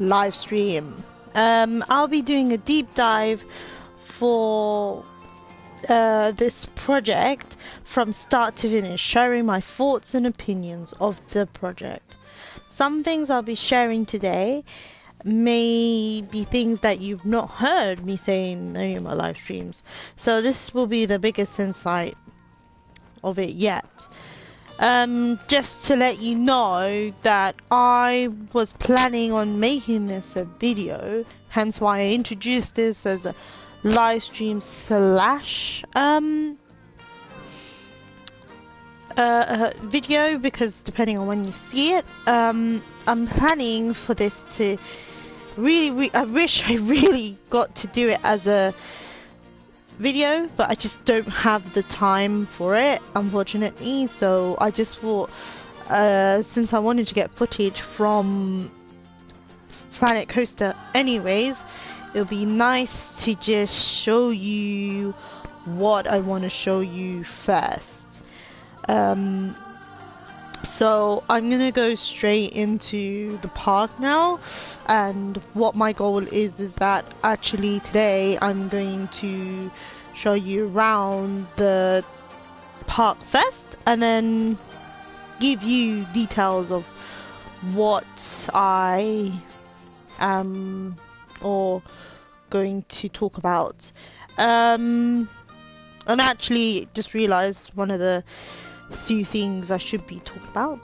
live stream. I'll be doing a deep dive for this project from start to finish, sharing my thoughts and opinions of the project. Some things I'll be sharing today may be things that you've not heard me say in any of my live streams. So this will be the biggest insight of it yet. Just to let you know that I was planning on making this a video, hence why I introduced this as a live stream slash video, because depending on when you see it, I'm planning for this to really I wish I really got to do it as a video, but I just don't have the time for it, unfortunately. So I just thought, since I wanted to get footage from Planet Coaster anyways, it would be nice to just show you what I want to show you first. So I'm gonna go straight into the park now, and what my goal is that actually today I'm going to show you around the park first, and then give you details of what I am or going to talk about. And actually just realized one of the few things I should be talking about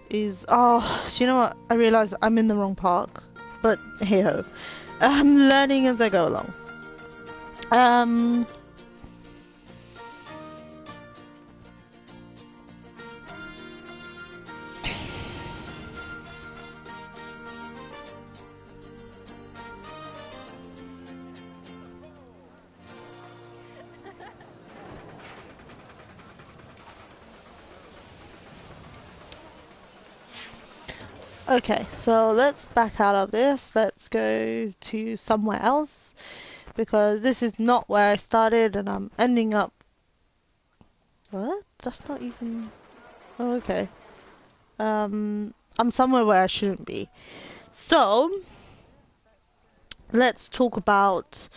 is, oh, do you know what? I realized I'm in the wrong park, but hey ho, I'm learning as I go along. Okay, so let's back out of this. Let's go to somewhere else, because this is not where I started and I'm ending up... What? That's not even... Oh, okay. I'm somewhere where I shouldn't be. So, let's talk about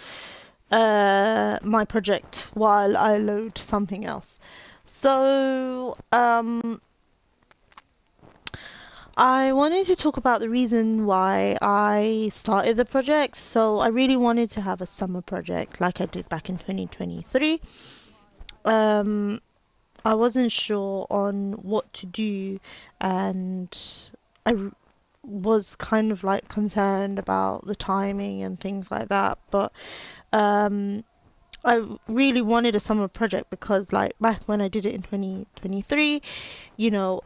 my project while I load something else. So, I wanted to talk about the reason why I started the project. So I really wanted to have a summer project like I did back in 2023. I wasn't sure on what to do, and I was kind of like concerned about the timing and things like that. But I really wanted a summer project because, like, back when I did it in 2023, you know,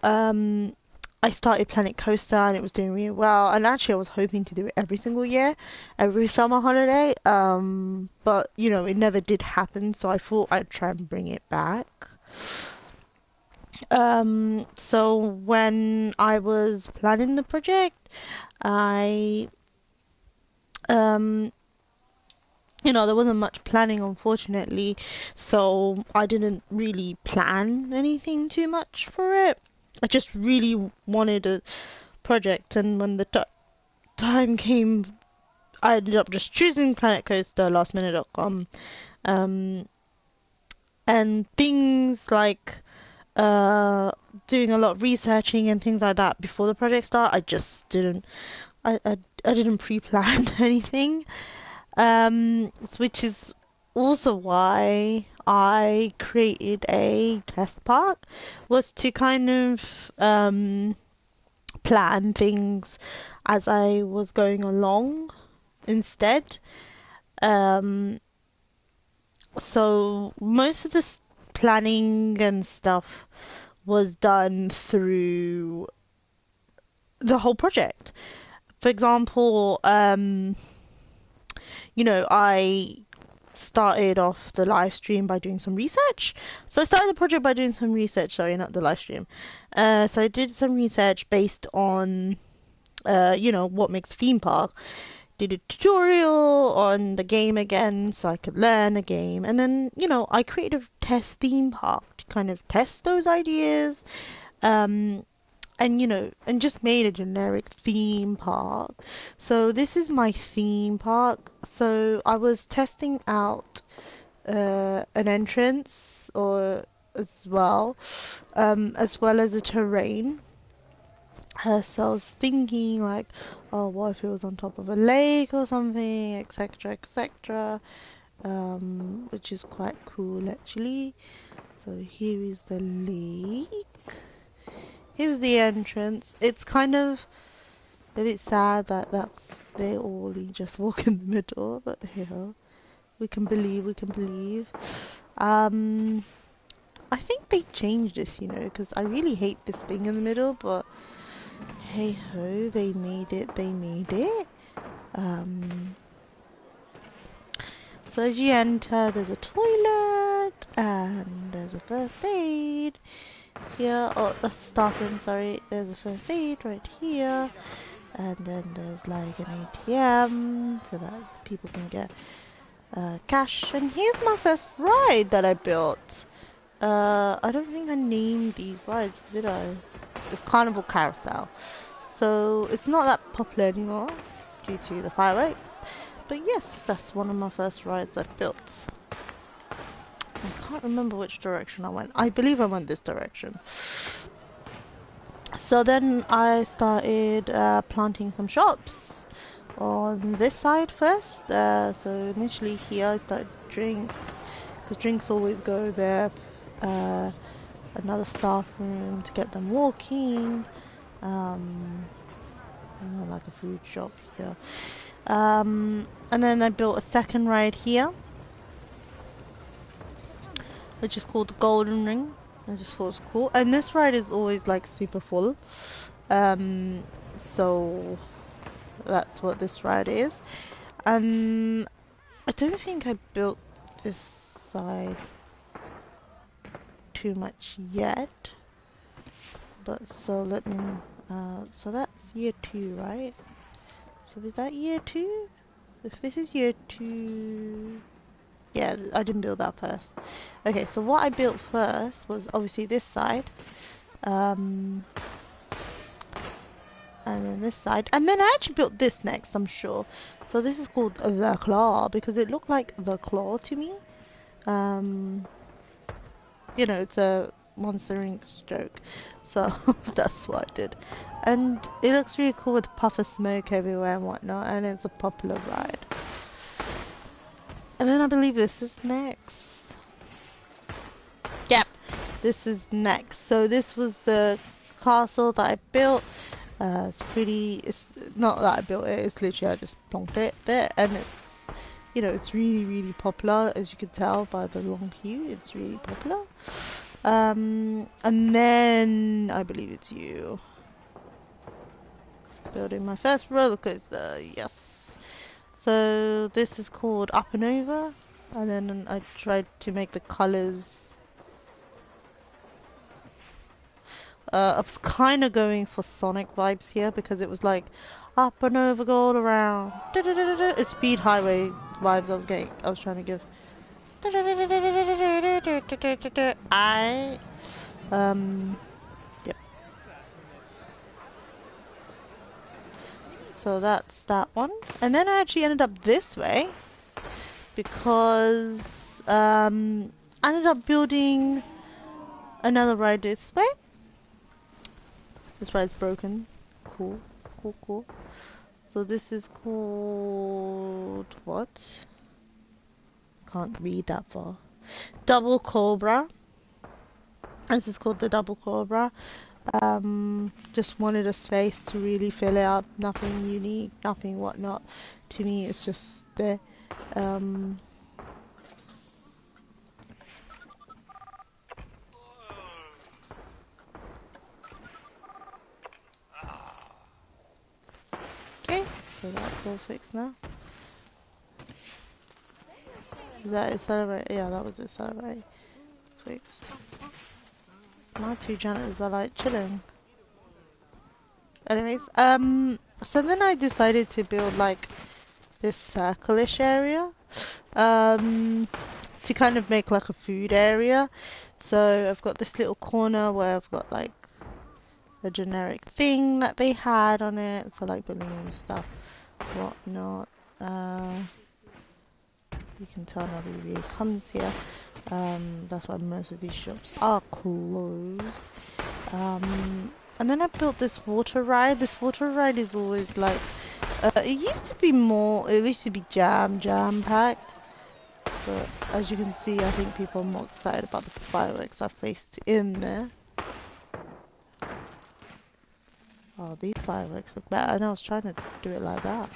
I started Planet Coaster and it was doing really well, and actually I was hoping to do it every single year, every summer holiday, but you know, it never did happen, so I thought I'd try and bring it back. So when I was planning the project, I you know, there wasn't much planning, unfortunately, so I didn't really plan anything too much for it. I just really wanted a project, and when the time came, I ended up just choosing Planet Coaster, lastminute.com, and things like doing a lot of researching and things like that before the project start. I just didn't, I didn't pre-plan anything, which is also why I created a test park, was to kind of plan things as I was going along instead. So most of this planning and stuff was done through the whole project. For example, you know, I started off the live stream by doing some research. So I started the project by doing some research, sorry, not the live stream. So I did some research based on, you know, what makes a theme park. Did a tutorial on the game again so I could learn the game. And then, you know, I created a test theme park to kind of test those ideas. and you know, and just made a generic theme park. So this is my theme park. So I was testing out an entrance or as well as a terrain. So I was thinking like, oh, what if it was on top of a lake or something, etc., etc. Which is quite cool actually. So here is the lake. Here's the entrance. It's kind of a bit sad that they all just walk in the middle, but here we can believe, we can believe. I think they changed this, you know, because I really hate this thing in the middle, but hey ho, they made it, they made it. So as you enter, there's a toilet and there's a first aid here. Oh, that's the staff room, sorry. There's a first aid right here. And then there's like an ATM so that people can get cash. And here's my first ride that I built. I don't think I named these rides, did I? It's Carnival Carousel. So it's not that popular anymore due to the fireworks. But yes, that's one of my first rides I built. I can't remember which direction I went. I believe I went this direction. So then I started planting some shops on this side first. So initially here I started drinks, because drinks always go there. Another staff room to get them walking. Like a food shop here. And then I built a second ride here, which is called the Golden Ring. I just thought it was cool. And this ride is always like super full. So that's what this ride is. And I don't think I built this side too much yet. But so let me so that's year 2, right? So is that year 2? If this is year 2, yeah, I didn't build that first. Okay, so what I built first was obviously this side, and then this side, and then I actually built this next, I'm sure. So this is called the claw because it looked like the claw to me. You know, it's a Monster Inc. joke, so that's what I did. And it looks really cool with puff of smoke everywhere and whatnot, and it's a popular ride. And then I believe this is next. Yep, this is next. So this was the castle that I built. It's not that I built it, it's literally I just plonked it there, and it's, you know, it's really, really popular, as you can tell by the long queue, it's really popular. And then I believe it's you. Building my first roller coaster, yes. So this is called Up and Over, and then I tried to make the colors. I was kind of going for Sonic vibes here because it was like up and over, go all around. It's Speed Highway vibes I was getting. I was trying to give. Yep. So that's that one, and then I actually ended up this way because I ended up building another ride this way. This ride's broken. Cool, cool, cool. So this is called what? Can't read that far. Double Cobra. This is called the Double Cobra. Just wanted a space to really fill it up. Nothing unique, nothing whatnot. To me, it's just there. Okay, so that's all fixed now. Is that it? Celebrate? Yeah, that was it. Celebrate. Fixed. My 2 janitors are like chilling. Anyways, so then I decided to build like this circle-ish area, to kind of make like a food area. So I've got this little corner where I've got like a generic thing that they had on it, so like balloons, stuff, whatnot. You can tell nobody really comes here. That's why most of these shops are closed. And then I built this water ride. This water ride is always like, it used to be jam packed. But as you can see, I think people are more excited about the fireworks I placed in there. Oh, these fireworks look better. And I was trying to do it like that.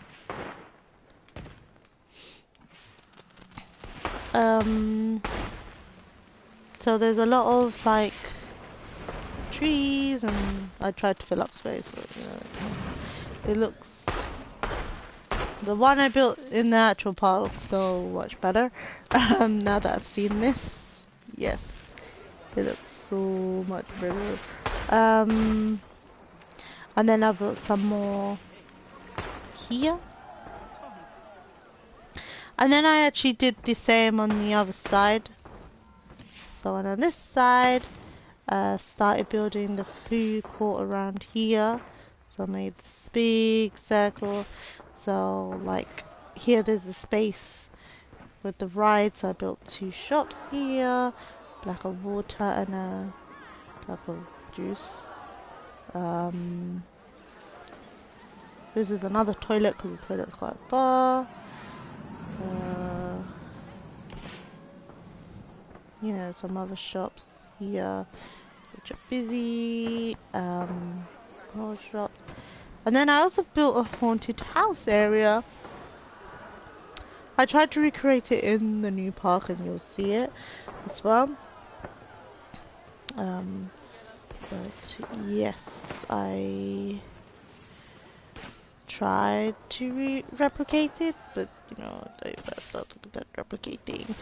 So there's a lot of like trees, and I tried to fill up space, but it looks. The one I built in the actual park looks so much better. Now that I've seen this, yes, it looks so much better. And then I built some more here. And then I actually did the same on the other side. So on this side, started building the food court around here. So I made this big circle. So like here there's a space with the ride, so I built 2 shops here, black of water and a black of juice. This is another toilet because the toilet's quite far. You know, some other shops here which are busy. More shops. And then I also built a haunted house area. I tried to recreate it in the new park, and you'll see it as well. But yes, I tried to replicate it, but you know, that's not that replicating.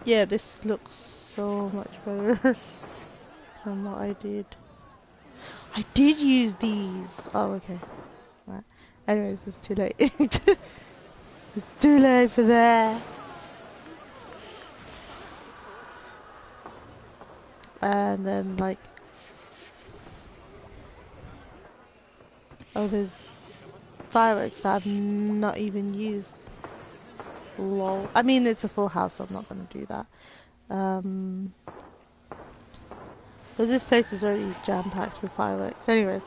Yeah, this looks so much better than what I did. I did use these. Oh, okay. Right. Anyways, it's too late. It's too late for that. And then like, oh, there's fireworks that I've not even used. Lol. I mean, it's a full house, so I'm not gonna do that. But this place is already jam-packed with fireworks. Anyways,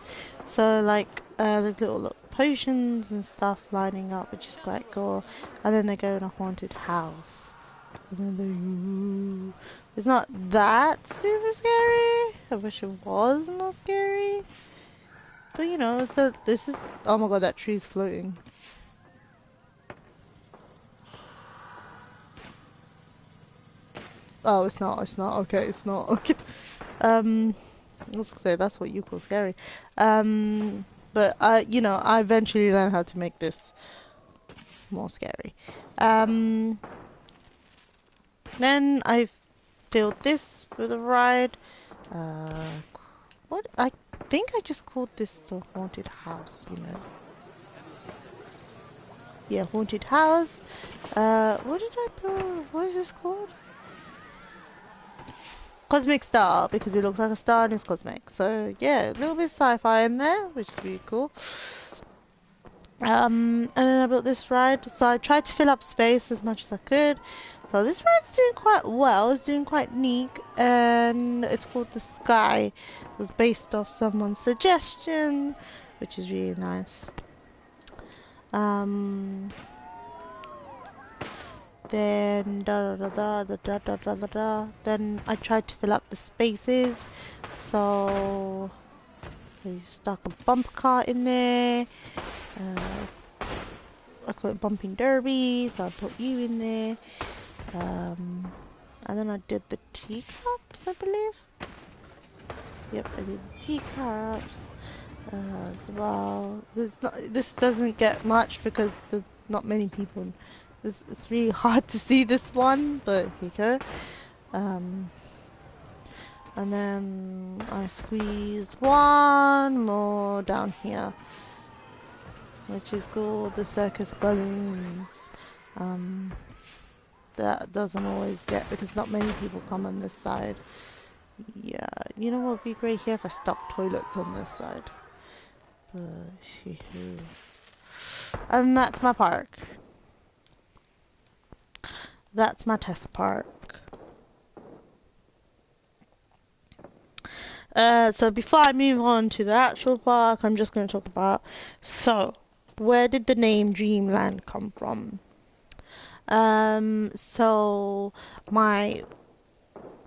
so like, there's little potions and stuff lining up, which is quite cool. And then they go in a haunted house. And then they, ooh. It's not that super scary. I wish it was more scary. But you know, this is, oh my god, that tree's floating. Oh, it's not, okay, it's not, okay. I was gonna say, that's what you call scary. But you know, I eventually learned how to make this more scary. Then I built this for the ride. What? I think I just called this the haunted house, you know. Yeah, haunted house. What did I build? What is this called? Cosmic star, because it looks like a star and it's cosmic. So yeah, a little bit sci-fi in there, which is really cool. And then I built this ride, so I tried to fill up space as much as I could. So this ride's doing quite well, it's doing quite neat, and it's called The Sky. It was based off someone's suggestion, which is really nice. Then then I tried to fill up the spaces, so I stuck a bump cart in there. I call it bumping derby, so I put you in there. And then I did the teacups, I believe. Yep, I did the teacups as well. This doesn't get much because there's not many people. It's really hard to see this one, but here you go. And then I squeezed one more down here, which is called the circus balloons. That doesn't always get, because not many people come on this side. Yeah, you know what would be great here if I stuck toilets on this side. And that's my park. That's my test park. So before I move on to the actual park, I'm just going to talk about, so, where did the name Dreamland come from? So my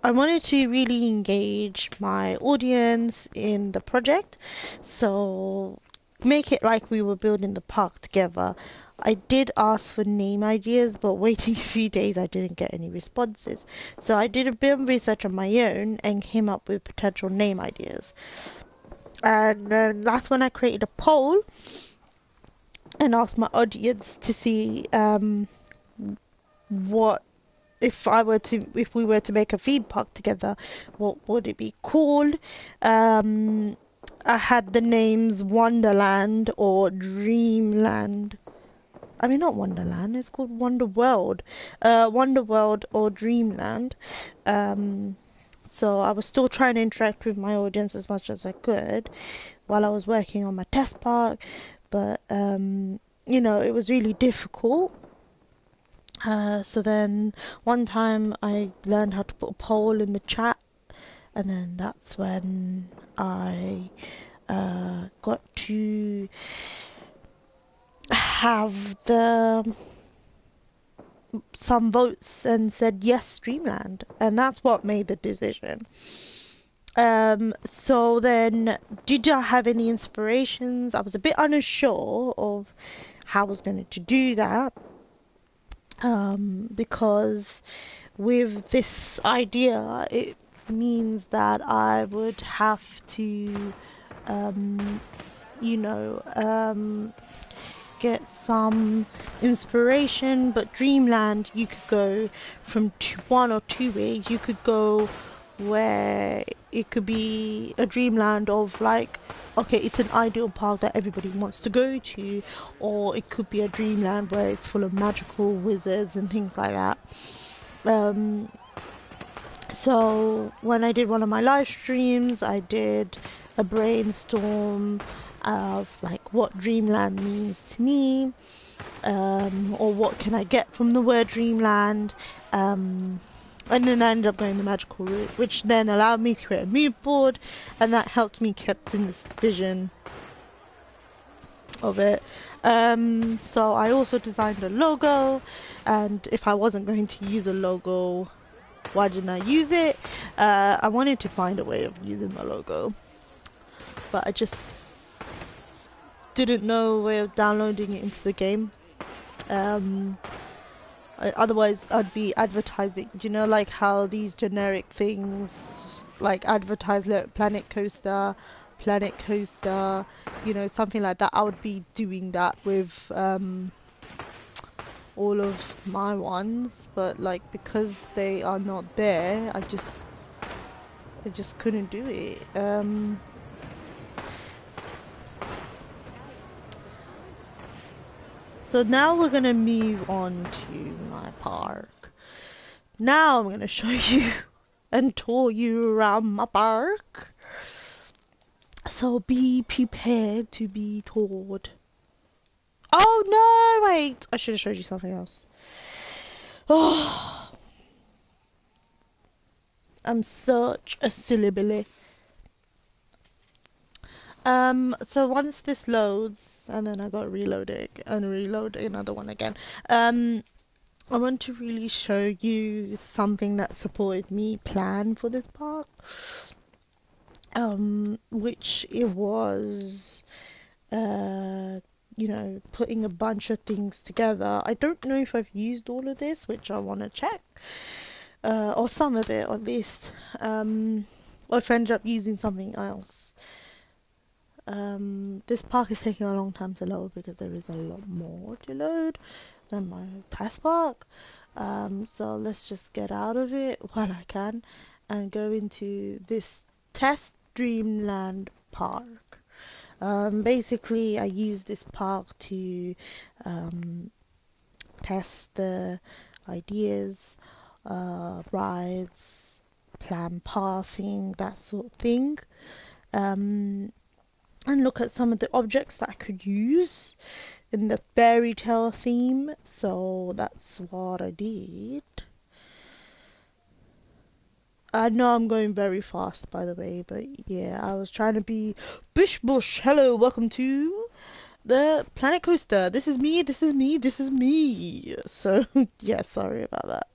I wanted to really engage my audience in the project, so make it like we were building the park together. I did ask for name ideas, but waiting a few days I didn't get any responses. So I did a bit of research on my own and came up with potential name ideas. And that's when I created a poll and asked my audience to see what if we were to make a theme park together, what would it be called? Um, I had the names Wonderland or Dreamland. I mean, not Wonderland. It's called Wonder World. Wonder World or Dreamland. Um, so I was still trying to interact with my audience as much as I could while I was working on my test park, but you know, it was really difficult. So then one time I learned how to put a poll in the chat, and then that's when I got to have the some votes and said yes, Dreamland, and that's what made the decision. So then, did I have any inspirations? I was a bit unsure of how I was going to do that, because with this idea, it means that I would have to, um, you know, get some inspiration. But Dreamland, you could go from one or two ways. You could go where it could be a dreamland of like, okay, it's an ideal park that everybody wants to go to, or it could be a dreamland where it's full of magical wizards and things like that. um so when I did one of my live streams, I did a brainstorm of like what dreamland means to me, or what can I get from the word dreamland. And then I ended up going the magical route, which then allowed me to create a mood board, and that helped me keep in this vision of it. So I also designed a logo, and if I wasn't going to use a logo, why didn't I use it? I wanted to find a way of using the logo, but I just didn't know a way of downloading it into the game. Otherwise, I'd be advertising. Do you know, like how these generic things, like advertise, look, Planet Coaster, you know, something like that. I would be doing that with all of my ones, but like because they are not there, I just couldn't do it. So now we're gonna move on to my park. Now I'm gonna show you and tour you around my park. So be prepared to be toured. Oh no, wait! I should have showed you something else. Oh, I'm such a silly billy. So once this loads, and then I got reload it and reload another one again. I want to really show you something that supported me plan for this park. Which it was, uh, you know, putting a bunch of things together. I don't know if I've used all of this, which I want to check, or some of it at least, or if I ended up using something else. This park is taking a long time to load because there is a lot more to load than my test park. So let's just get out of it while I can and go into this test Dreamland Park. Basically, I use this park to test the ideas, rides, plan pathing, that sort of thing. And look at some of the objects that I could use in the fairy tale theme. So that's what I did. I know I'm going very fast, by the way, but yeah, I was trying to be bish bush. Hello, welcome to the planet coaster. This is me, this is me, this is me. So yeah, sorry about that.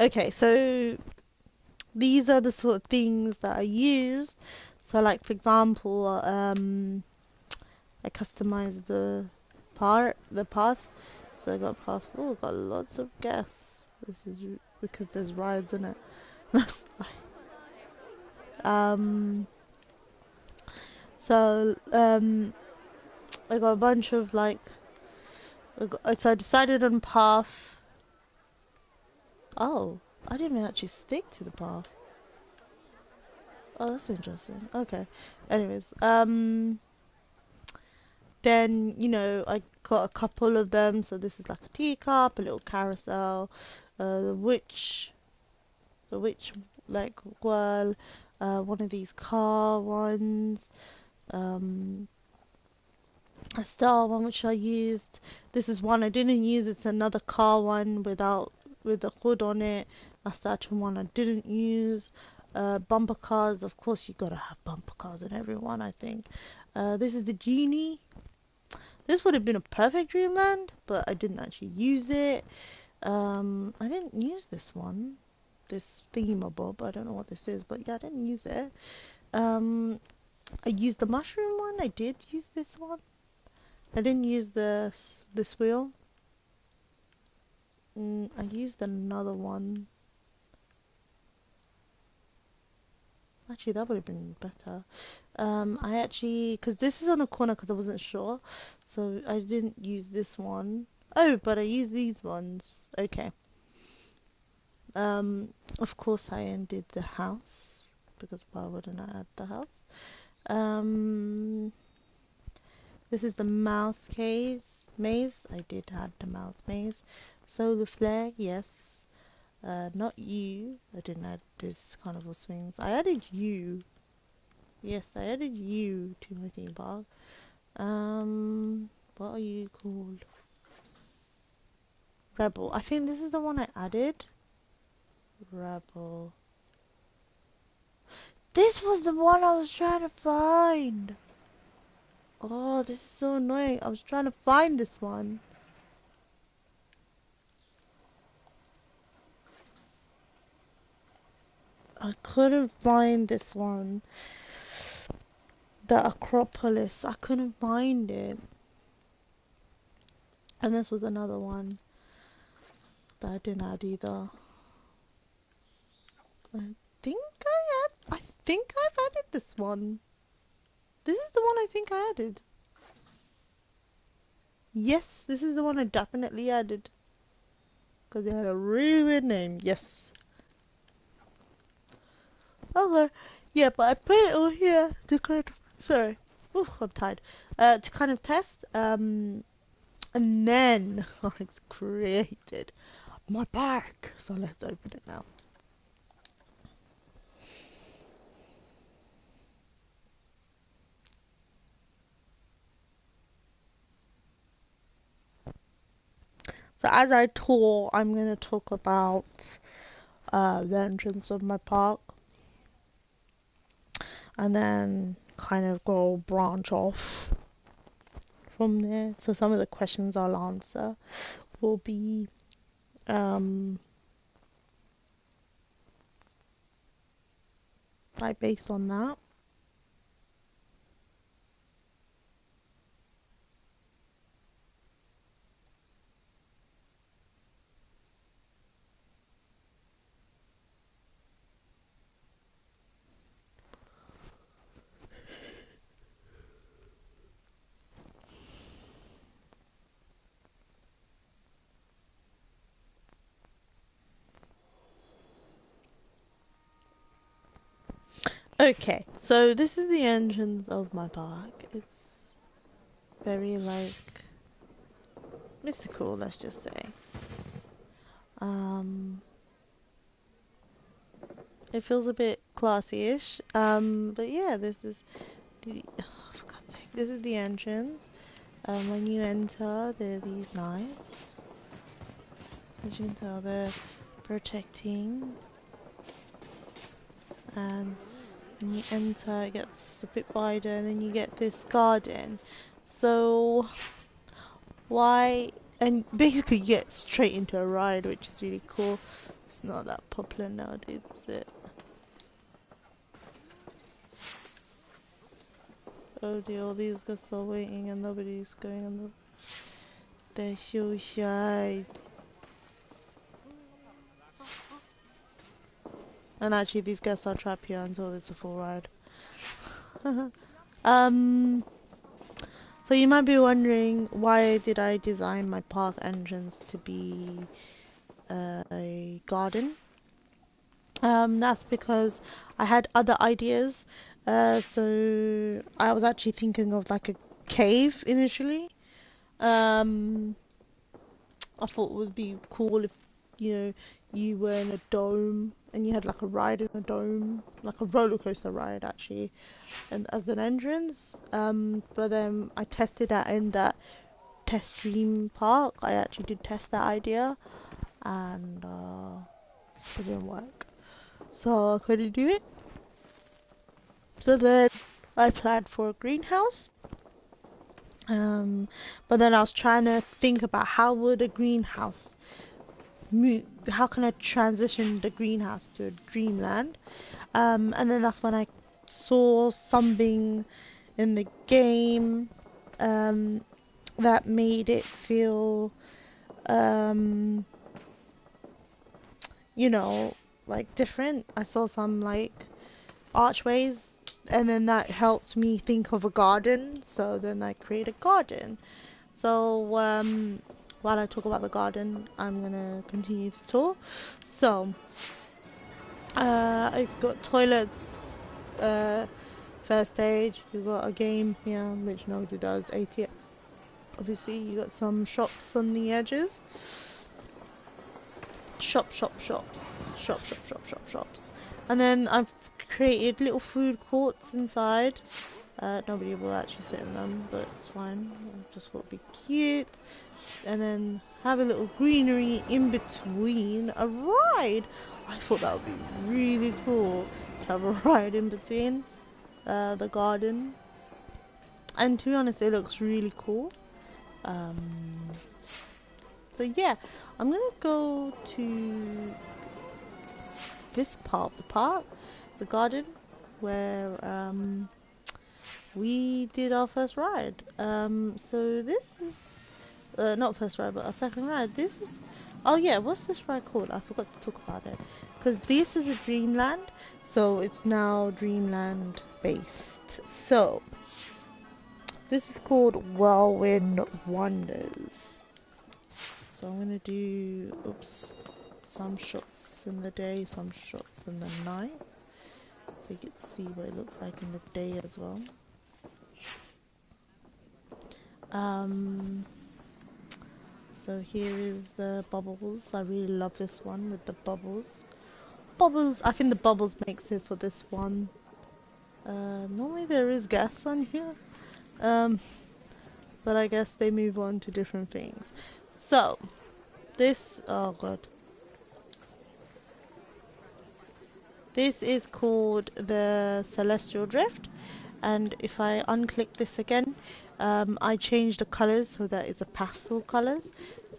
Okay, so these are the sort of things that I use. So like for example, I customized the path. So I got path. Oh, got lots of gas. This is because there's rides in it. That's um. So I got a bunch of like. So I decided on path. Oh, I didn't actually stick to the path. Oh, that's interesting. Okay. Anyways, then I got a couple of them. So this is like a teacup, a little carousel, the witch like whirl, one of these car ones, um, a star one which I used. This is one I didn't use. It's another car one with the hood on it. That's the actual one I didn't use. Bumper cars, of course you gotta have bumper cars in every one, I think. This is the genie. This would have been a perfect dreamland, but I didn't actually use it. I didn't use this one, this thingamabob. I don't know what this is, but yeah, I didn't use it. Um, I used the mushroom one. I did use this one. I didn't use this wheel. I used another one. Actually, that would have been better. I actually, because this is on a corner, because I wasn't sure, so I didn't use this one. Oh, but I used these ones. Okay. Of course I ended the house, because why wouldn't I add the house? Um, this is the mouse maze. I did add the mouse maze. Solar flare, yes. Not you. I didn't add this carnival swings. I added you. Yes, I added you to my theme park. What are you called? Rebel. I think this is the one I added. Rebel. This was the one I was trying to find. Oh, this is so annoying. I was trying to find this one. I couldn't find this one. The Acropolis. I couldn't find it. And this was another one that I didn't add either. I think I've added this one. This is the one I think I added. Yes, this is the one I definitely added. Because it had a really weird name. Yes. Okay. Yeah, but I put it all here to kind of... Sorry. Ooh, I'm tired. To kind of test. And then I created my park. So let's open it now. So as I tour, I'm going to talk about the entrance of my park. And then kind of go branch off from there. So some of the questions I'll answer will be like based on that. Okay, so this is the entrance of my park. It's very like mystical, let's just say. Um, it feels a bit classy-ish. But yeah, this is the for God's sake, this is the entrance. When you enter, there are these knights. As you can tell, they're protecting, and when you enter, it gets a bit wider, and then you get this garden. So why? And basically, you get straight into a ride, which is really cool. It's not that popular nowadays, is it? Oh dear, all these guys are waiting, and nobody's going on the. They're so shy. And actually, these guests are trapped here until it's a full ride. um. So you might be wondering, why did I design my park entrance to be a garden? That's because I had other ideas. So I was actually thinking of like a cave initially. Um, I thought it would be cool if, you know, you were in a dome and you had like a ride in a dome, like a roller coaster ride actually, and as an entrance. But then I tested that in that test dream park. I actually did test that idea, and it didn't work. So I couldn't do it. So then I planned for a greenhouse. But then I was trying to think about how would a greenhouse move, how can I transition the greenhouse to a dreamland? And then that's when I saw something in the game um, that made it feel, um, you know, like different. I saw some like archways, and then that helped me think of a garden. So then I created a garden. So while I talk about the garden, I'm gonna continue the tour. So I've got toilets. First stage, you've got a game here, which nobody does. ATM. Obviously, you got some shops on the edges. Shops. And then I've created little food courts inside. Nobody will actually sit in them, but it's fine. I just thought it'd be cute. And then have a little greenery in between a ride. I thought that would be really cool to have a ride in between the garden. And to be honest, it looks really cool. Um, so yeah, I'm gonna go to this part of the park, the garden, where we did our first ride. So this is not first ride, but our second ride. This is, oh yeah, what's this ride called? I forgot to talk about it. Because this is a Dreamland, so it's now Dreamland based. So this is called Whirlwind Wonders. So I'm gonna do, oops, some shots in the day, some shots in the night, so you get to see what it looks like in the day as well. So here is the bubbles. I really love this one with the bubbles. I think the bubbles makes it for this one. Normally there is gas on here, but I guess they move on to different things. So this, oh god, this is called the Celestial Drift, and if I unclick this again, I changed the colors so that it's a pastel colors.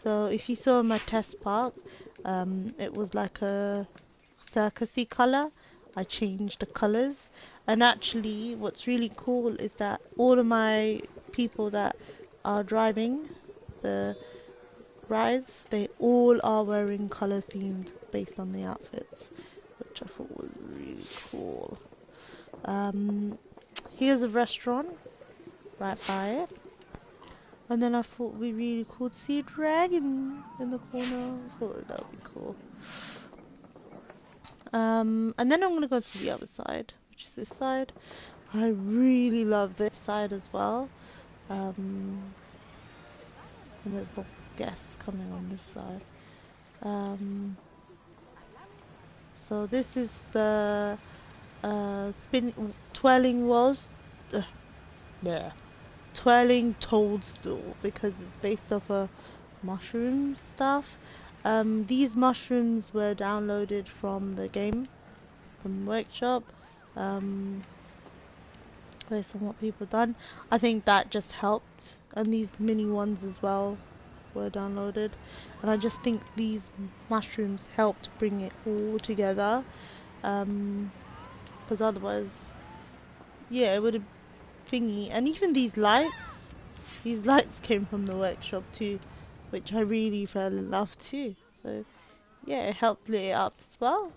So if you saw in my test park, it was like a circusy color. I changed the colors, and actually what's really cool is that all of my people that are driving the rides, they all are wearing color themed based on the outfits, which I thought was really cool. Here's a restaurant right by it. And then I thought it'd be really cool to see a dragon in the corner. I thought that would be cool. And then I'm gonna go to the other side, which is this side. I really love this side as well. And there's more guests coming on this side. So this is the twirling walls. Yeah, twirling toadstool, because it's based off a mushroom stuff. These mushrooms were downloaded from the game, from the workshop, based on what people done. I think that just helped, and these mini ones as well were downloaded, and I just think these mushrooms helped bring it all together, because otherwise, yeah, it would have thingy. And even these lights came from the workshop too, which I really fell in love too. So yeah, it helped lit it up as well.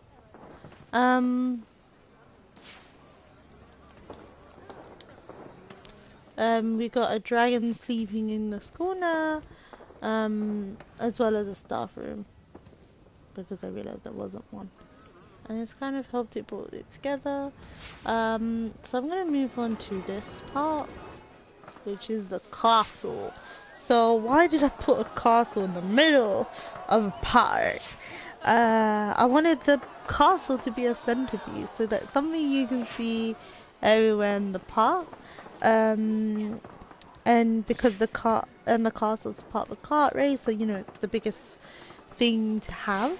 We got a dragon sleeping in this corner, as well as a staff room, because I realized there wasn't one. And it's kind of helped it brought it together. So I'm gonna move on to this part, which is the castle. So why did I put a castle in the middle of a park? I wanted the castle to be a centerpiece, so that's something you can see everywhere in the park. And because the castle is part of the kart race, so you know it's the biggest thing to have.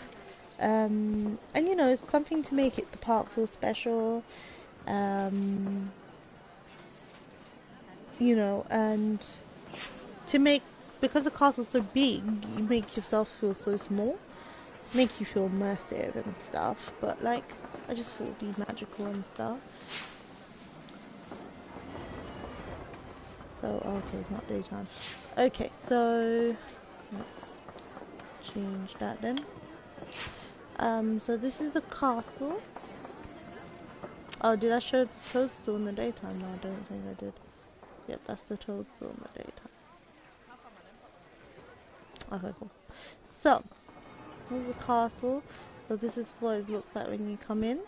And you know, it's something to make it the park feel special. You know, and to make, because the castle's so big, you make yourself feel so small, make you feel immersive and stuff. But like, I just thought it'd be magical and stuff. So okay, it's not daytime. Okay, so let's change that then. So this is the castle. Oh, did I show the toadstool in the daytime? No, I don't think I did. Yep, that's the toadstool in the daytime. Okay, cool. So, here's the castle. So this is what it looks like when you come in.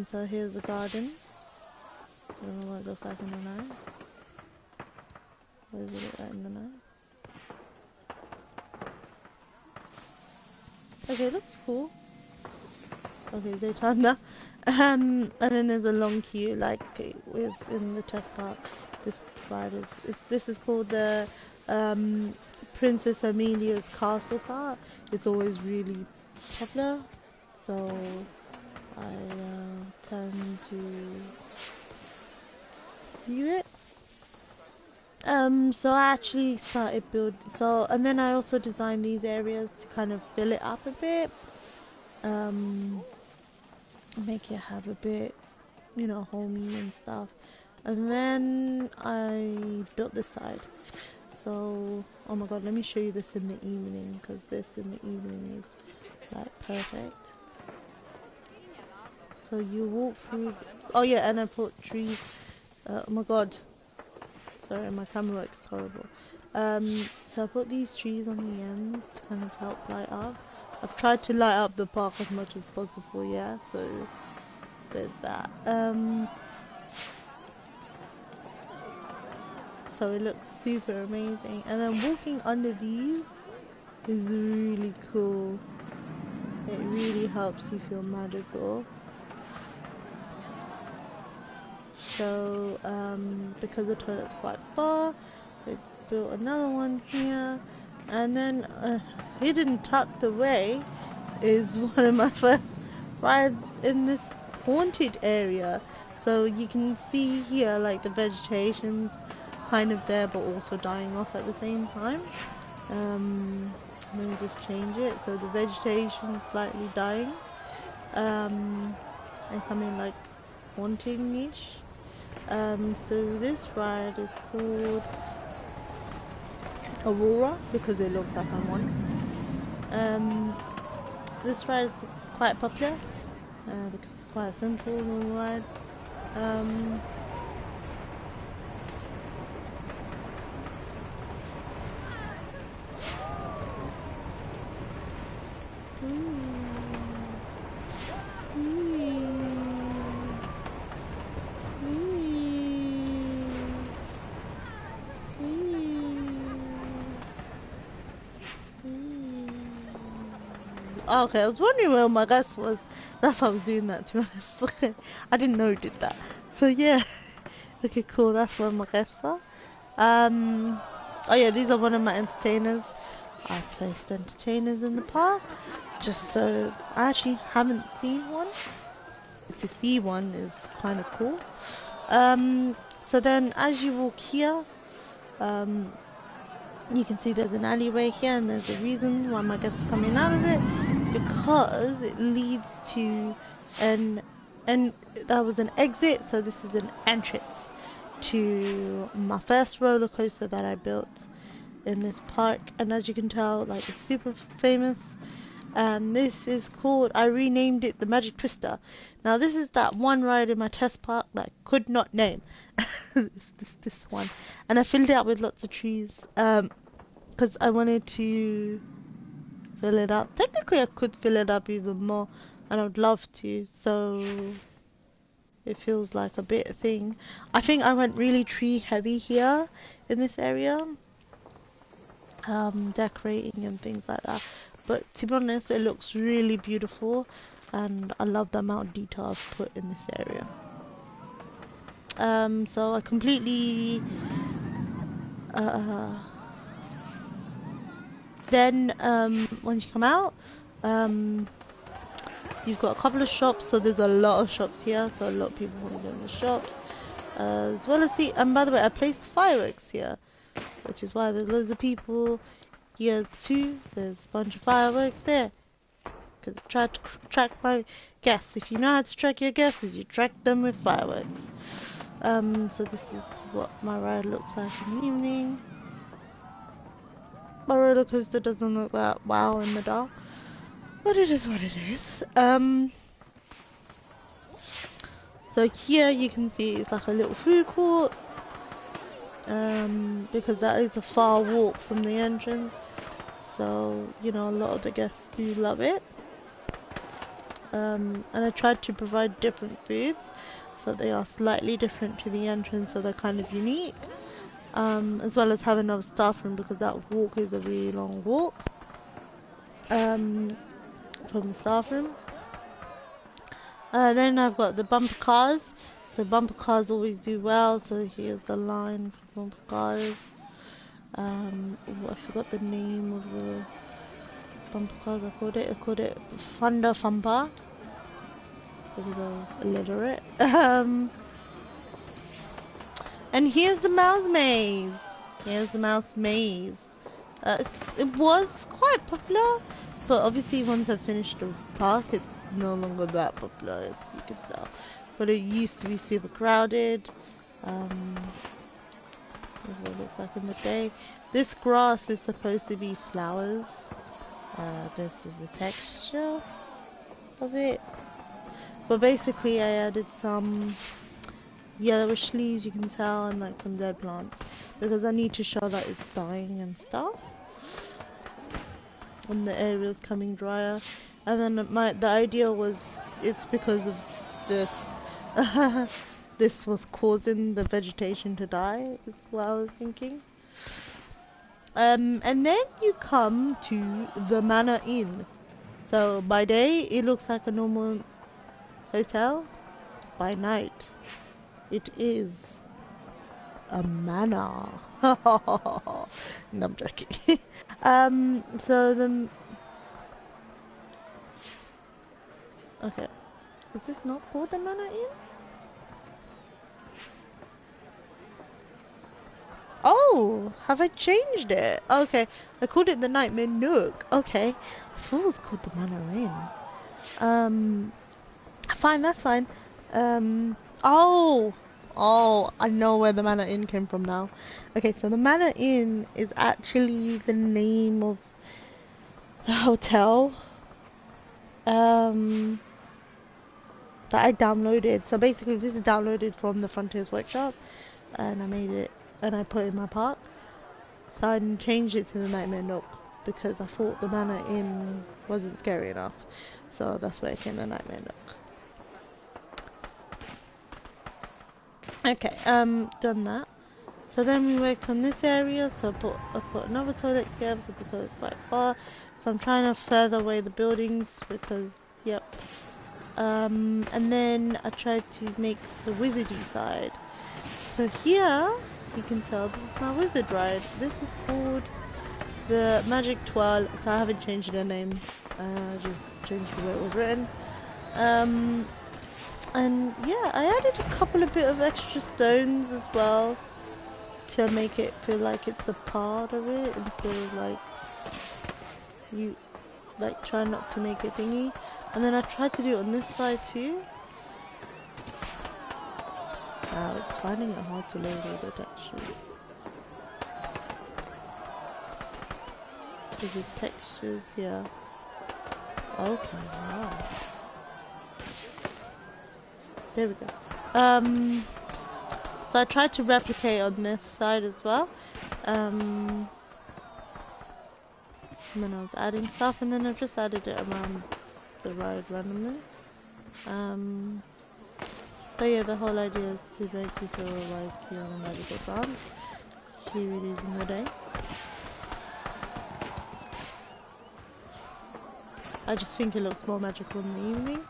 So here's the garden. I don't know what it looks like in the night. What does it look like in the night? Okay, looks cool. Okay, daytime now. And then there's a long queue, like it was in the test park. This is called the Princess Amelia's Castle Cart. It's always really popular, so I tend to view it. So I actually started building. And then I also designed these areas to kind of fill it up a bit. Make it have a bit, you know, homey and stuff. And then I built this side. So, oh my god, let me show you this in the evening, because this in the evening is like perfect. So you walk through. Oh yeah, and I put trees. Oh my god, sorry, my camera work is horrible. So I put these trees on the ends to kind of help light up. I've tried to light up the park as much as possible, yeah, so there's that. So it looks super amazing. And then walking under these is really cool. It really helps you feel magical. So, because the toilet's quite far, we built another one here. And then hidden tucked away is one of my first rides in this haunted area. So you can see here like the vegetation's kind of there but also dying off at the same time. Let me just change it. So the vegetation's slightly dying. And coming like haunting-ish. So this ride is called Aurora because it looks like I'm on. This ride is quite popular because it's quite a simple little ride. Okay, I was wondering where my guess was. That's why I was doing that, to be honest. Okay, I didn't know it did that. So yeah. Okay, cool. That's where my guests are. Oh yeah, these are one of my entertainers. I placed entertainers in the park just so I actually haven't seen one. To see one is kind of cool. So then as you walk here, um, you can see there's an alleyway here, and there's a reason why my guests are coming out of it, because it leads to an, and that was an exit, so this is an entrance to my first roller coaster that I built in this park. And as you can tell, like, it's super famous, and this is called, I renamed it the Magic Twister. Now this is that one ride in my test park that I could not name. this one, and I filled it out with lots of trees because I wanted to fill it up. Technically I could fill it up even more, and I would love to, so it feels like a bit thing. I think I went really tree heavy here in this area, decorating and things like that. But to be honest, it looks really beautiful, and I love the amount of detail I've put in this area. So I completely then once you come out, you've got a couple of shops, so there's a lot of shops here, so a lot of people want to go in the shops, as well as see. And by the way, I placed fireworks here, which is why there's loads of people here too. There's a bunch of fireworks there, because I tried to track my guests. If you know how to track your guests, you track them with fireworks. So this is what my ride looks like in the evening. My roller coaster doesn't look that wow in the dark, but it is what it is. So here you can see it's like a little food court, because that is a far walk from the entrance. So, you know, a lot of the guests do love it. And I tried to provide different foods, so they are slightly different to the entrance, so they're kind of unique. As well as having another staff room, because that walk is a really long walk from the staff room. Then I've got the bumper cars. So bumper cars always do well. So here's the line for bumper cars. I forgot the name of the bumper cars. I called it Thunder Thumper, because I was illiterate. And here's the mouse maze. Here's the mouse maze. It was quite popular, but obviously once I finished the park, it's no longer that popular, as you can tell. But it used to be super crowded. That's what it looks like in the day. This grass is supposed to be flowers. This is the texture of it. But basically I added some yellowish leaves, you can tell, and like some dead plants, because I need to show that it's dying and stuff, and the area's coming drier. And then the idea was, it's because of this this was causing the vegetation to die, is what I was thinking. And then you come to the Manor Inn. So by day it looks like a normal hotel. By night it is a manor. No, I'm joking. So the... Okay. Is this not called the Manor Inn? Oh, have I changed it? Okay, I called it the Nightmare Nook. Okay, I thought it was called the Manor Inn. Fine, that's fine. Oh, I know where the Manor Inn came from now. Okay, so the Manor Inn is actually the name of the hotel that I downloaded. So basically this is downloaded from the Frontiers Workshop, and I made it, and I put it in my park. So I changed it to the Nightmare Nook, because I thought the Manor Inn wasn't scary enough. So that's where it came, the Nightmare Nook. Okay, done that. So then we worked on this area, so I put another toilet here because the toilet's quite far. So I'm trying to further away the buildings because, yep. And then I tried to make the wizardy side. So here, you can tell this is my wizard ride. This is called the Magic Twirl, so I haven't changed the name. Just changed the way it was written. And yeah, I added a couple of bit of extra stones as well to make it feel like it's a part of it instead of like you like try not to make it thingy. And then I tried to do it on this side too. Wow, it's finding it hard to load all the textures. So the textures, yeah. Okay, wow. There we go. So I tried to replicate on this side as well. When I was adding stuff, and then I just added it around the ride randomly. So yeah, the whole idea is to make you feel like you're on a magical dance. Here it is in the day. I just think it looks more magical in the evening.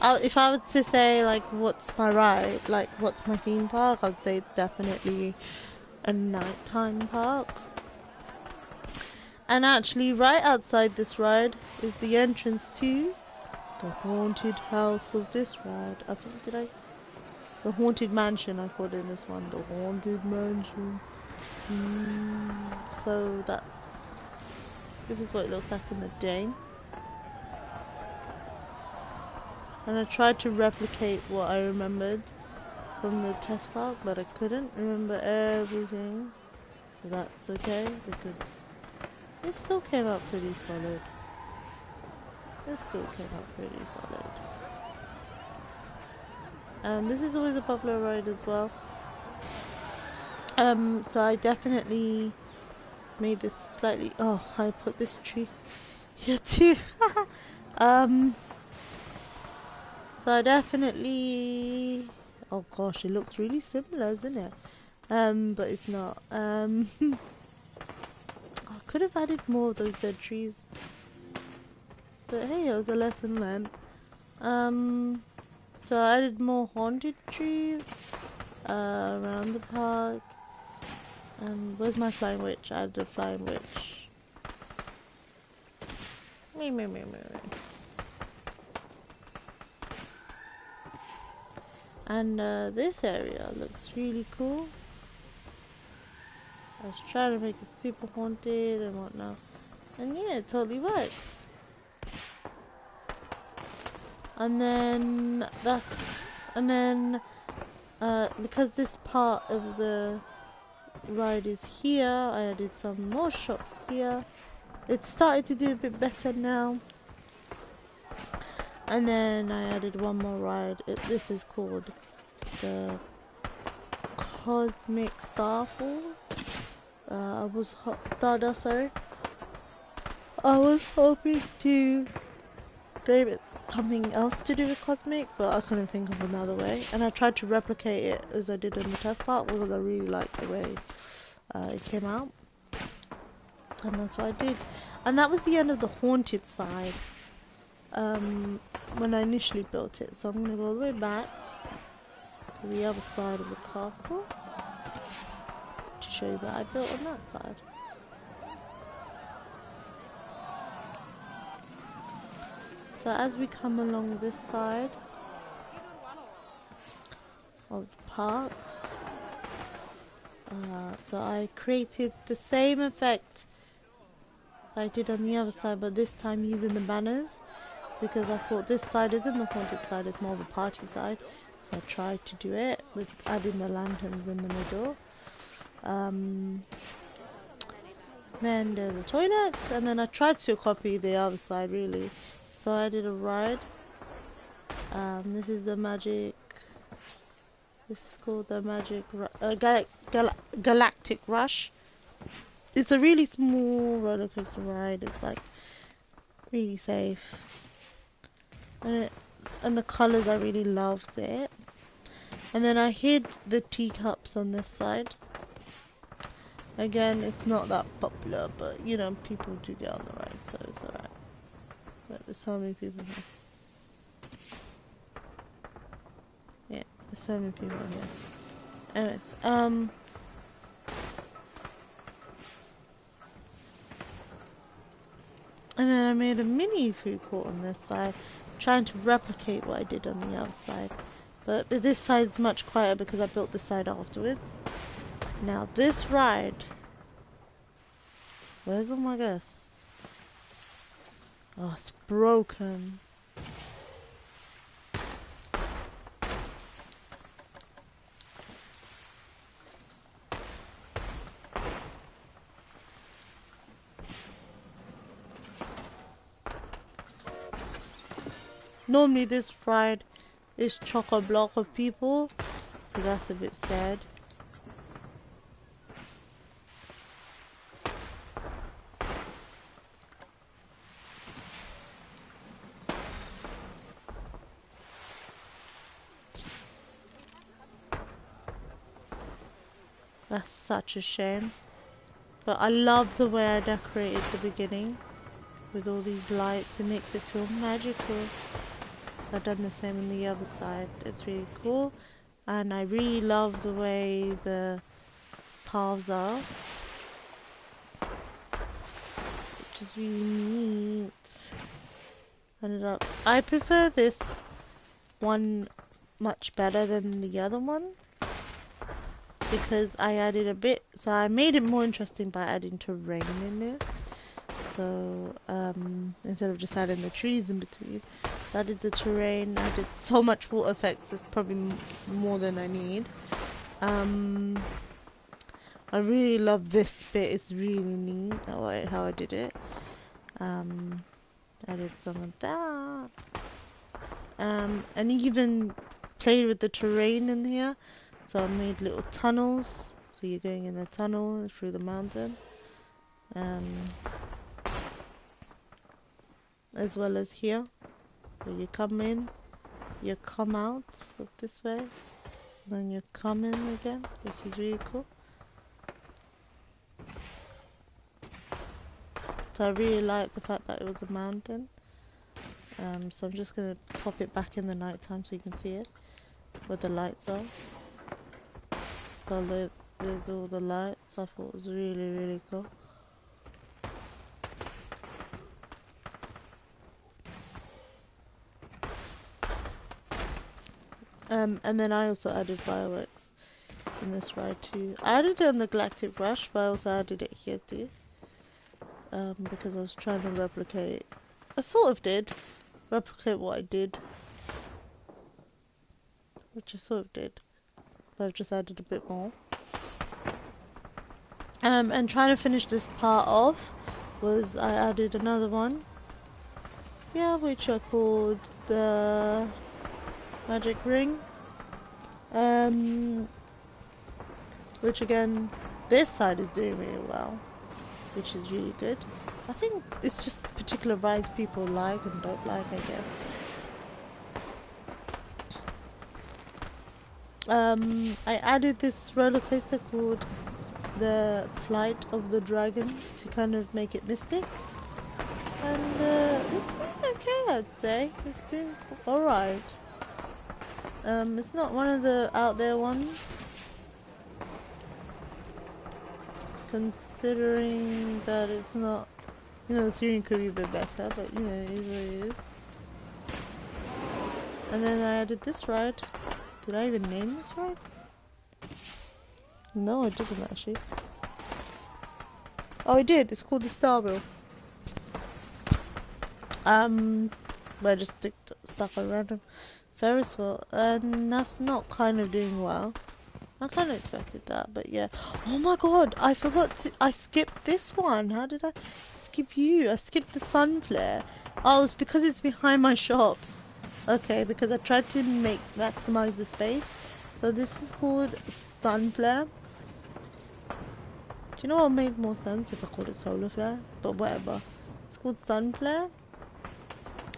If I was to say like what's my ride, like what's my theme park, I'd say it's definitely a nighttime park. And actually right outside this ride is the entrance to the haunted house of this ride. I think, the haunted mansion I called in this one, the haunted mansion. So this is what it looks like in the day. And I tried to replicate what I remembered from the test park, but I couldn't remember everything. So that's okay, because it still came out pretty solid. This is always a popular ride as well. So I definitely made this slightly... Oh, I put this tree here too. So I definitely... Oh gosh, it looks really similar, isn't it? But it's not. I could have added more of those dead trees. But hey, it was a lesson learned. So I added more haunted trees around the park. Where's my flying witch? I added a flying witch. Me. And this area looks really cool. I was trying to make it super haunted and whatnot. And yeah, it totally works. And then because this part of the ride is here, I added some more shops here. It started to do a bit better now. And then I added one more ride. This is called the Cosmic Starfall. Stardust, sorry. I was hoping to name it something else to do with Cosmic, but I couldn't think of another way. And I tried to replicate it as I did in the test part because I really liked the way it came out. And that's what I did. And that was the end of the haunted side. When I initially built it. So I'm going to go all the way back to the other side of the castle to show you what I built on that side. So as we come along this side of the park, so I created the same effect I did on the other side, but this time using the banners, because I thought this side isn't the haunted side, it's more of a party side. So I tried to do it with adding the lanterns in the middle. Then there's the toilets, and then I tried to copy the other side really. So I did a ride. This is the magic. This is called the Magic Galactic Rush. It's a really small roller coaster ride. It's like really safe, and the colors, I really loved it. And then I hid the teacups on this side Again, it's not that popular, but you know, people do get on the ride, so it's alright. But there's so many people here. Yeah, there's so many people here. Anyways, and then I made a mini food court on this side, trying to replicate what I did on the other side. But this side's much quieter because I built this side afterwards. Now this ride, where's all my guests? Oh, it's broken. Normally this ride is chock-a-block of people, so that's a bit sad. That's such a shame. But I love the way I decorated the beginning with all these lights. It makes it feel magical. I've done the same on the other side. It's really cool. And I really love the way the paths are. Which is really neat. I prefer this one much better than the other one. Because I added a bit, so I made it more interesting by adding terrain in it. So instead of just adding the trees in between, I added the terrain. I did so much water effects. It's probably more than I need. I really love this bit. It's really neat how I did it. I did some of that. And even played with the terrain in here. So I made little tunnels. So you're going in the tunnel through the mountain. As well as here. So you come in, you come out of this way, and then you come in again, which is really cool. So I really like the fact that it was a mountain. So I'm just going to pop it back in the night time so you can see it, where the lights are. So there's all the lights. I thought it was really, really cool. And then I also added fireworks in this ride too. I added it on the Galactic Rush, but I also added it here too. Because I was trying to replicate. I sort of did replicate what I did, which I sort of did, but I've just added a bit more. And trying to finish this part off was I added another one. Yeah, which I called the Magic Ring. Which again, this side is doing really well, which is really good. I think it's just particular rides people like and don't like, I guess. I added this roller coaster called the Flight of the Dragon to kind of make it mystic. And it's doing okay, I'd say. It's doing alright. It's not one of the out there ones, considering that it's not, you know, the steering could be a bit better, but you know, it is what it is. And then I added this ride. Did I even name this ride? No, I didn't actually. Oh, I did. It's called the Star Wheel. But I just stuck a random Ferris wheel, and that's not kind of doing well. I kind of expected that, but yeah. Oh my god, I forgot to. I skipped this one. How did I skip you? I skipped the sun flare. Oh, it's because it's behind my shops. Okay, because I tried to maximize the space. So this is called sun flare. Do you know what made more sense if I called it solar flare? But whatever. It's called sun flare.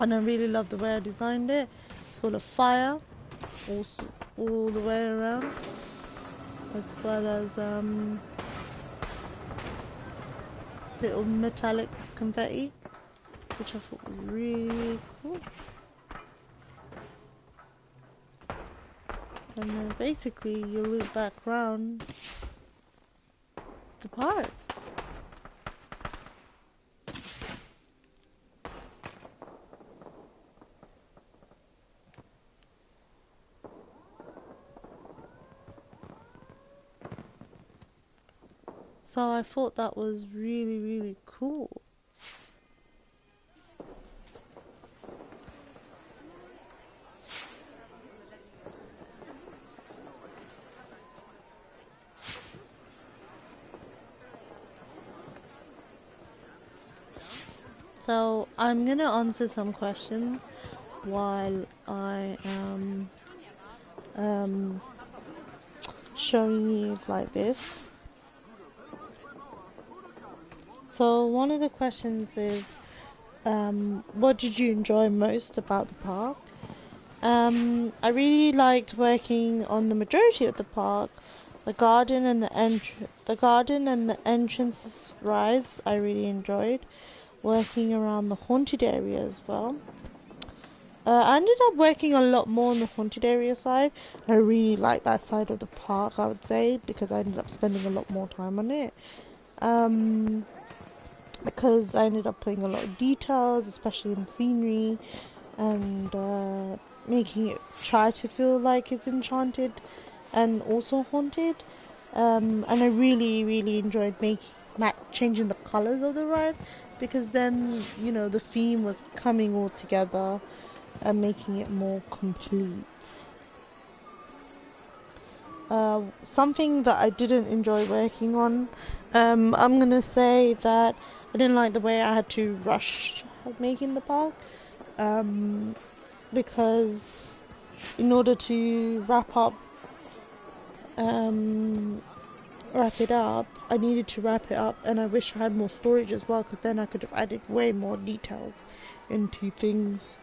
And I really love the way I designed it. It's full of fire, also all the way around, as well as little metallic confetti, which I thought was really cool. And then basically you loop back round the park. So I thought that was really, really cool. So I'm gonna answer some questions while I am showing you like this. So one of the questions is, what did you enjoy most about the park? I really liked working on the majority of the park. The garden and the entrance rides I really enjoyed. Working around the haunted area as well. I ended up working a lot more on the haunted area side. I really like that side of the park, I would say, because I ended up spending a lot more time on it. Because I ended up putting a lot of details, especially in the scenery, and making it try to feel like it's enchanted and also haunted. And I really, really enjoyed changing the colors of the ride, because then, you know, the theme was coming all together and making it more complete. Something that I didn't enjoy working on, I'm gonna say that I didn't like the way I had to rush making the park, because in order to wrap it up, I needed to wrap it up, and I wish I had more storage as well, because then I could have added way more details into things.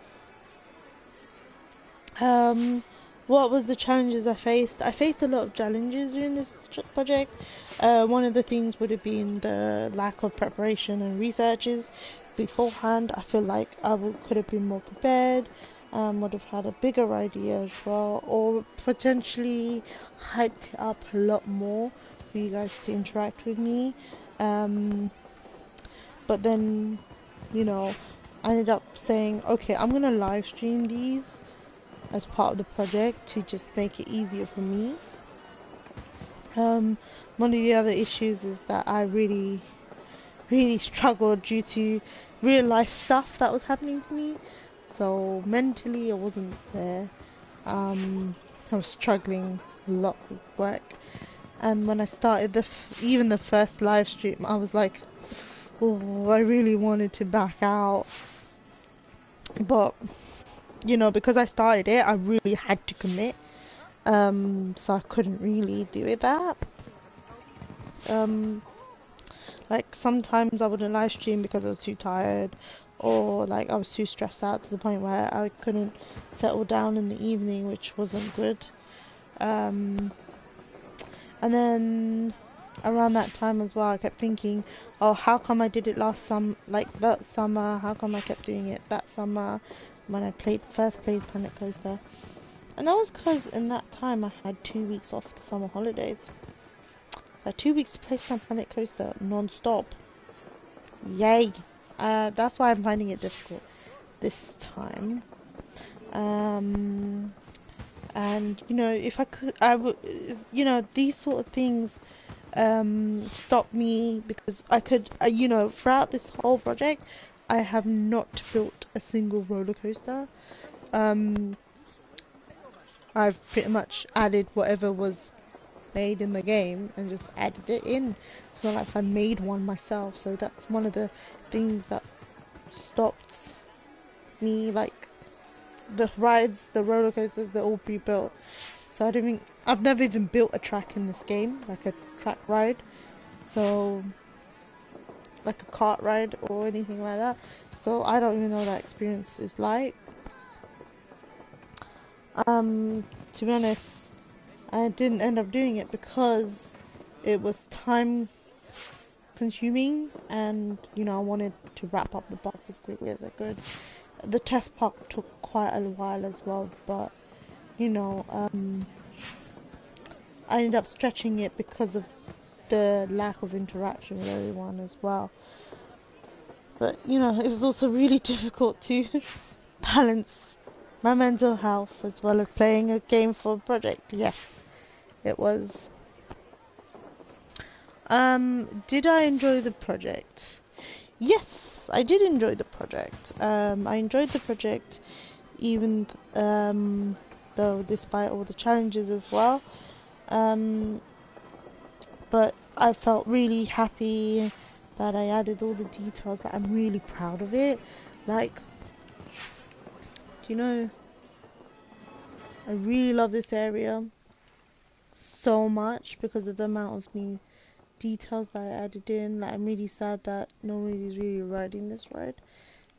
What was the challenges I faced? I faced a lot of challenges during this project. One of the things would have been the lack of preparation and researches beforehand. I feel like could have been more prepared, would have had a bigger idea as well, or potentially hyped it up a lot more for you guys to interact with me. But then, you know, I ended up saying, okay, I'm gonna live stream these as part of the project to just make it easier for me. One of the other issues is that I really, really struggled due to real life stuff that was happening to me. So mentally I wasn't there. I was struggling a lot with work. And when I started even the first live stream, I was like, oh, I really wanted to back out. But you know, because I started it, I really had to commit. So I couldn't really do it that. Like sometimes I wouldn't live stream because I was too tired, or like I was too stressed out to the point where I couldn't settle down in the evening, which wasn't good. And then around that time as well, I kept thinking, oh, how come I did it that summer? How come I kept doing it that summer when I first played Planet Coaster? And that was because in that time I had 2 weeks off the summer holidays. So I had 2 weeks to play some Planet Coaster non-stop. Yay! That's why I'm finding it difficult this time. And you know, if I could, I would, you know, these sort of things stop me, because I could, you know, throughout this whole project, I have not built a single roller coaster. I've pretty much added whatever was made in the game and just added it in. It's not like I made one myself, so that's one of the things that stopped me. Like the rides, the roller coasters, they're all pre-built, so I don't think I've never even built a track in this game, like a track ride, so like a kart ride or anything like that. So I don't even know what that experience is like. To be honest, I didn't end up doing it because it was time consuming, and you know, I wanted to wrap up the park as quickly as I could. The test park took quite a while as well, but you know, I ended up stretching it because of the lack of interaction with everyone as well. But you know, it was also really difficult to balance my mental health as well as playing a game for a project. Yes, it was. Did I enjoy the project? Yes, I did enjoy the project. I enjoyed the project even though despite all the challenges as well. But I felt really happy that I added all the details. That I'm really proud of it. Like, do you know, I really love this area so much because of the amount of new details that I added in. Like, I'm really sad that nobody's really riding this ride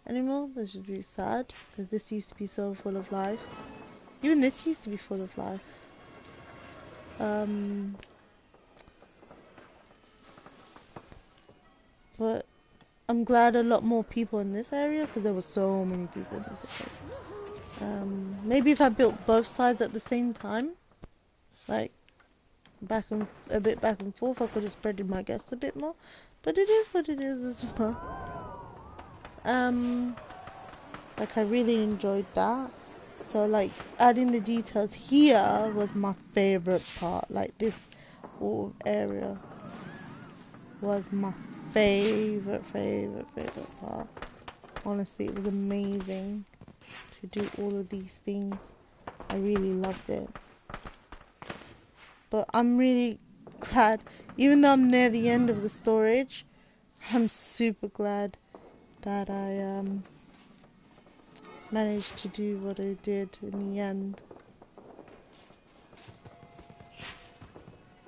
anymore, which is really sad because this used to be so full of life. Even this used to be full of life. But I'm glad a lot more people in this area because there were so many people in this area. Maybe if I built both sides at the same time, like a bit back and forth, I could have spread my guests a bit more. But it is what it is as well. Like, I really enjoyed that. So like adding the details here was my favorite part. Like, this whole area was my favorite part. Honestly, it was amazing to do all of these things. I really loved it. But I'm really glad, even though I'm near the end of the storage, I'm super glad that I managed to do what I did in the end.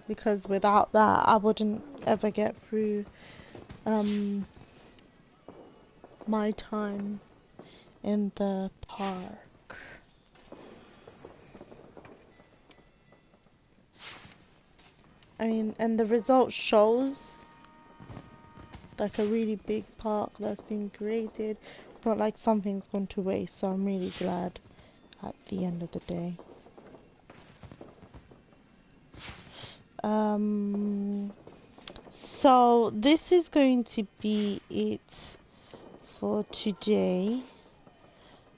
Because without that, I wouldn't ever get through my time in the park. I mean, and the result shows like a really big park that's been created. It's not like something's gone to waste, so I'm really glad at the end of the day. So this is going to be it for today.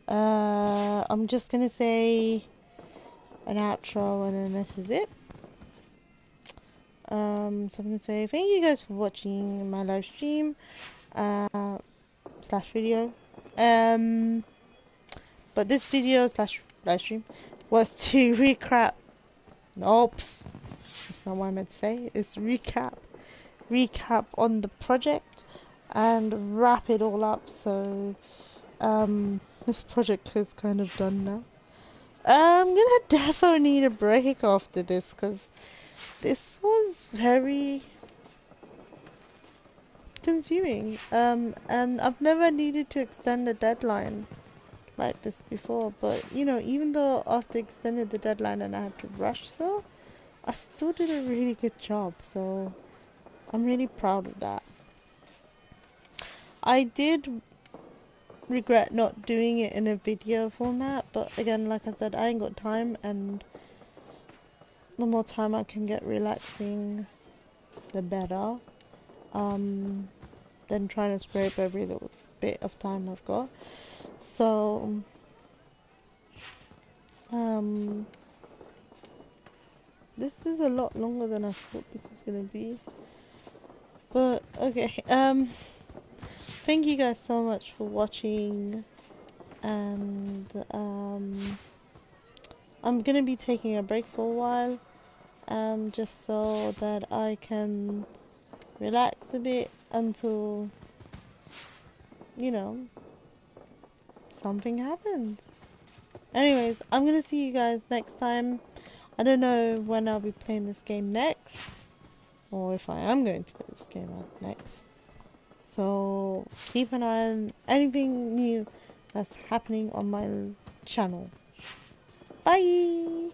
I'm just gonna say an outro and then this is it. So I'm gonna say thank you guys for watching my live stream slash video. But this video slash live stream was to recap. Oops, that's not what I meant to say. It's recap on the project and wrap it all up. So this project is kind of done now. I'm gonna definitely need a break after this because this was very consuming. And I've never needed to extend a deadline like this before. But you know, even though after extended the deadline and I had to rush though, I still did a really good job. So I'm really proud of that. I did regret not doing it in a video format, but again, like I said, I ain't got time, and the more time I can get relaxing, the better. Than trying to scrape every little bit of time I've got. So, this is a lot longer than I thought this was gonna be. But okay, thank you guys so much for watching, and I'm gonna be taking a break for a while, just so that I can relax a bit until, you know, something happens. Anyways, I'm gonna see you guys next time. I don't know when I'll be playing this game next, or if I am going to play this game next. So keep an eye on anything new that's happening on my channel. Bye!